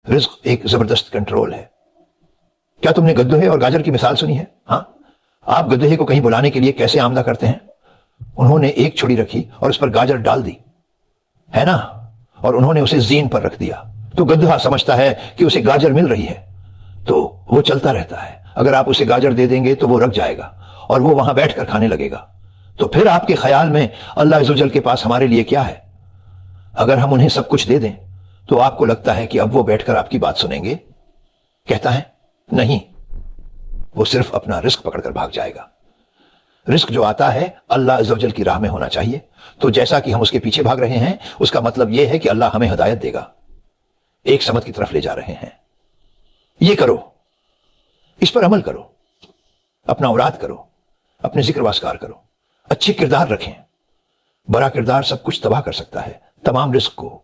रिज्क एक जबरदस्त कंट्रोल है। क्या तुमने गधे और गाजर की मिसाल सुनी है? हाँ, आप गधे को कहीं बुलाने के लिए कैसे आमदा करते हैं? उन्होंने एक छुरी रखी और उस पर गाजर डाल दी, है ना, और उन्होंने उसे जीन पर रख दिया। तो गधा समझता है कि उसे गाजर मिल रही है, तो वो चलता रहता है। अगर आप उसे गाजर दे देंगे तो वो रख जाएगा और वो वहां बैठकर खाने लगेगा। तो फिर आपके ख्याल में अल्लाह अज़्ज़वजल के पास हमारे लिए क्या है? अगर हम उन्हें सब कुछ दे दें तो आपको लगता है कि अब वो बैठकर आपकी बात सुनेंगे? कहता है नहीं, वो सिर्फ अपना रिस्क पकड़कर भाग जाएगा। रिस्क जो आता है अल्लाह अज़्ज़वजल की राह में होना चाहिए। तो जैसा कि हम उसके पीछे भाग रहे हैं, उसका मतलब यह है कि अल्लाह हमें हिदायत देगा, एक समत की तरफ ले जा रहे हैं। ये करो, इस पर अमल करो, अपना औराद करो, अपने जिक्र वास्कार करो, अच्छे किरदार रखें। बड़ा किरदार सब कुछ तबाह कर सकता है, तमाम रिस्क को।